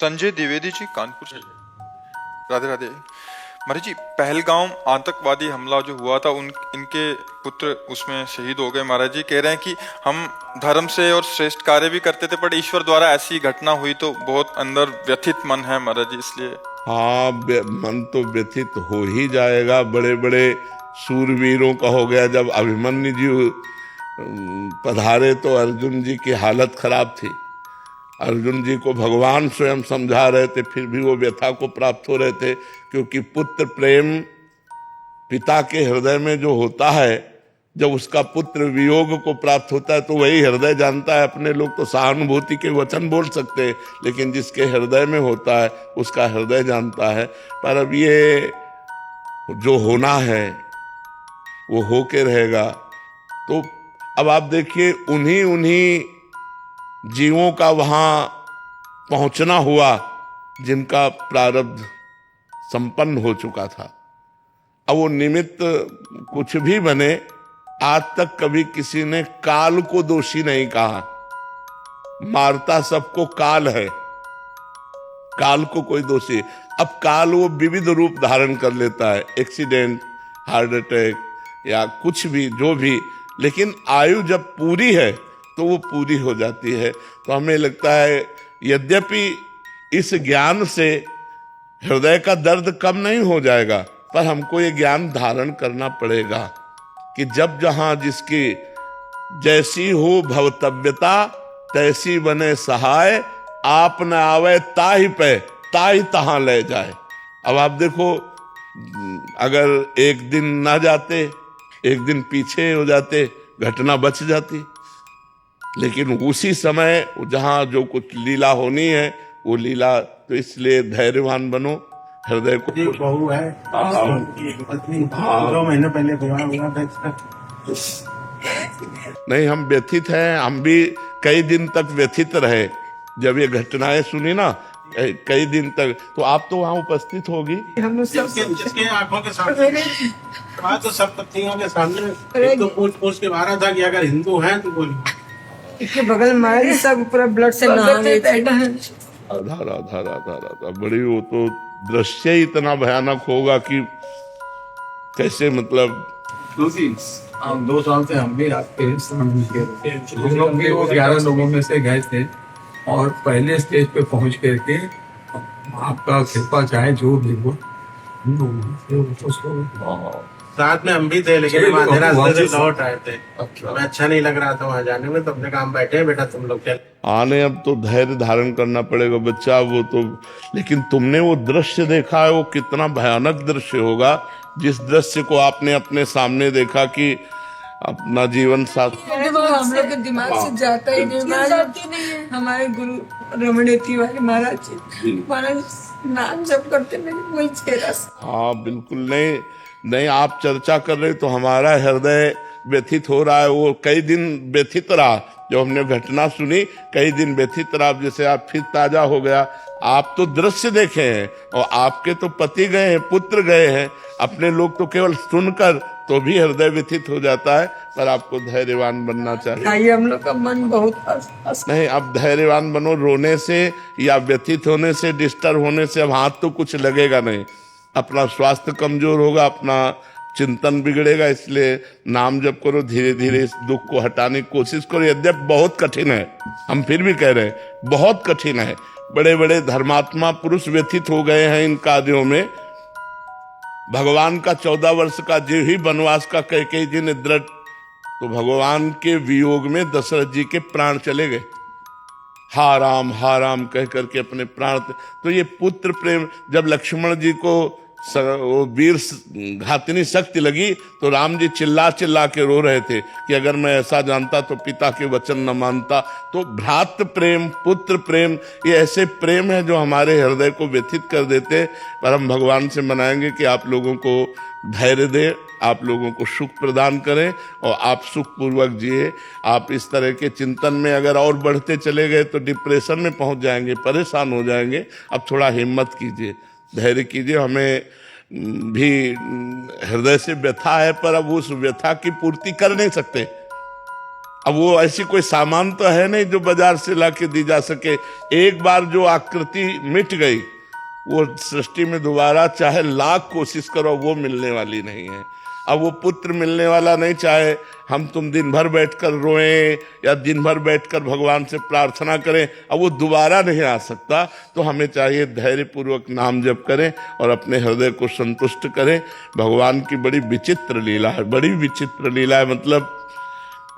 संजय द्विवेदी जी, कानपुर से। राधे राधे। महाराज जी, पहलगाम आतंकवादी हमला जो हुआ था, उन इनके पुत्र उसमें शहीद हो गए। महाराज जी कह रहे हैं कि हम धर्म से और श्रेष्ठ कार्य भी करते थे, पर ईश्वर द्वारा ऐसी घटना हुई तो बहुत अंदर व्यथित मन है महाराज जी, इसलिए। हाँ, मन तो व्यथित हो ही जाएगा। बड़े बड़े सूरवीरों का हो गया। जब अभिमन्यु जी पधारे तो अर्जुन जी की हालत खराब थी। अर्जुन जी को भगवान स्वयं समझा रहे थे, फिर भी वो व्यथा को प्राप्त हो रहे थे, क्योंकि पुत्र प्रेम पिता के हृदय में जो होता है, जब उसका पुत्र वियोग को प्राप्त होता है तो वही हृदय जानता है। अपने लोग तो सहानुभूति के वचन बोल सकते हैं, लेकिन जिसके हृदय में होता है उसका हृदय जानता है। पर अब ये जो होना है वो होके रहेगा। तो अब आप देखिए, उन्हीं उन्हीं जीवों का वहां पहुंचना हुआ जिनका प्रारब्ध संपन्न हो चुका था। अब वो निमित्त कुछ भी बने, आज तक कभी किसी ने काल को दोषी नहीं कहा। मारता सबको काल है, काल को कोई दोषी। अब काल वो विविध रूप धारण कर लेता है, एक्सीडेंट, हार्ट अटैक या कुछ भी, जो भी, लेकिन आयु जब पूरी है तो वो पूरी हो जाती है। तो हमें लगता है, यद्यपि इस ज्ञान से हृदय का दर्द कम नहीं हो जाएगा, पर हमको ये ज्ञान धारण करना पड़ेगा कि जब जहां जिसकी जैसी हो भवतव्यता, तैसी बने सहाय, आप न आवे ताहि पे, ताहि तहां ले जाए। अब आप देखो, अगर एक दिन ना जाते, एक दिन पीछे हो जाते, घटना बच जाती। लेकिन उसी समय जहां जो कुछ लीला होनी है वो लीला, तो इसलिए धैर्यवान बनो, हृदय को। बहू है, पत्नी 2 महीने पहले विवाह हुआ था। नहीं, हम व्यथित हैं। हम भी कई दिन तक व्यथित रहे जब ये घटनाएं सुनी ना, कई दिन तक। तो आप तो वहां उपस्थित होगी। हम जिसके आंखों के सामने वहाँ तो सब पत्नियों के सामने तो पूछ के मारा था कि अगर हिंदू हैं तो बोलिए। इसके बगल में सब पूरा ब्लड से नहा गए थे। राधा राधा राधा राधा। बड़ी, वो तो दृश्य ही इतना भयानक होगा कि कैसे, मतलब 2 साल से हम भी आपके हम लोग भी वो 11 लोगों में से गए थे और पहले स्टेज पे पहुंच करके आपका कृपा चाहे जो भी हो, साथ में हम भी थे, लेकिन हम आधे रास्ते से लौट आए थे। हमें अच्छा नहीं लग रहा था वहाँ जाने में, तो अपने काम बैठे हैं, बेटा तुम लोग चल आने। अब तो धैर्य धारण करना पड़ेगा बच्चा, वो तो। लेकिन तुमने वो दृश्य देखा है, वो कितना भयानक दृश्य होगा, जिस दृश्य को आपने अपने सामने देखा कि अपना जीवन साथ। हम लोग के दिमाग से जाता ही नहीं। हमारे गुरु रमण तिवारी महाराज नाम जप करते मेरे वही चेहरा। हाँ बिल्कुल। नहीं नहीं, आप चर्चा कर रहे तो हमारा हृदय व्यथित हो रहा है। वो कई दिन व्यथित रहा, जब हमने घटना सुनी कई दिन व्यथित रहा। जैसे आप फिर ताजा हो गया। आप तो दृश्य देखे हैं, और आपके तो पति गए हैं, पुत्र गए हैं। अपने लोग तो केवल सुनकर तो भी हृदय व्यथित हो जाता है। पर आपको धैर्यवान बनना चाहिए। हम लोग का मन बहुत नहीं, अब धैर्यवान बनो। रोने से या व्यथित होने से, डिस्टर्ब होने से अब हाथ तो कुछ लगेगा नहीं। अपना स्वास्थ्य कमजोर होगा, अपना चिंतन बिगड़ेगा। इसलिए नाम जप करो, धीरे धीरे इस दुख को हटाने की कोशिश करो। यद्यपि बहुत कठिन है, हम फिर भी कह रहे हैं बहुत कठिन है। बड़े बड़े धर्मात्मा पुरुष व्यथित हो गए हैं इन कार्यों में। भगवान का 14 वर्ष का जो ही वनवास का कैकेयी जी ने दृढ़, तो भगवान के वियोग में दशरथ जी के प्राण चले गए। हा राम कह करके अपने प्राण। तो ये पुत्र प्रेम, जब लक्ष्मण जी को वो वीर घातिनी शक्ति लगी तो राम जी चिल्ला चिल्ला के रो रहे थे कि अगर मैं ऐसा जानता तो पिता के वचन न मानता। तो भ्रातृ प्रेम, पुत्र प्रेम, ये ऐसे प्रेम है जो हमारे हृदय को व्यथित कर देते। पर हम भगवान से मनाएंगे कि आप लोगों को धैर्य दे, आप लोगों को सुख प्रदान करें और आप सुख पूर्वक जिए। आप इस तरह के चिंतन में अगर और बढ़ते चले गए तो डिप्रेशन में पहुंच जाएंगे, परेशान हो जाएंगे। अब थोड़ा हिम्मत कीजिए, धैर्य कीजिए। हमें भी हृदय से व्यथा है, पर अब उस व्यथा की पूर्ति कर नहीं सकते। अब वो ऐसी कोई सामान तो है नहीं जो बाजार से लाके दी जा सके। एक बार जो आकृति मिट गई, वो सृष्टि में दोबारा चाहे लाख कोशिश करो वो मिलने वाली नहीं है। अब वो पुत्र मिलने वाला नहीं, चाहे हम तुम दिन भर बैठकर रोएं या दिन भर बैठकर भगवान से प्रार्थना करें, अब वो दोबारा नहीं आ सकता। तो हमें चाहिए धैर्य पूर्वक नाम जप करें और अपने हृदय को संतुष्ट करें। भगवान की बड़ी विचित्र लीला है, बड़ी विचित्र लीला है, मतलब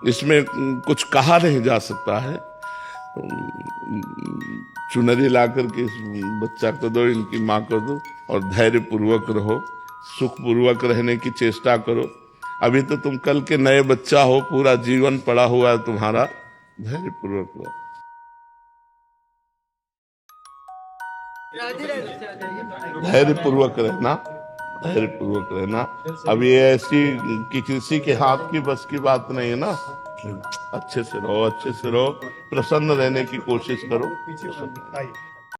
इसमें कुछ कहा नहीं जा सकता है। चुनरी ला करके इस बच्चा को दो, इनकी माँ को दो, और धैर्य पूर्वक रहो, सुख पूर्वक रहने की चेष्टा करो। अभी तो तुम कल के नए बच्चा हो, पूरा जीवन पड़ा हुआ है तुम्हारा, धैर्य पूर्वक रहो। धैर्य पूर्वक रहना, धैर्य पूर्वक रहना। अब ये ऐसी कि किसी के हाथ की बस की बात नहीं है ना। अच्छे से रहो, अच्छे से रहो, प्रसन्न रहने की कोशिश करो।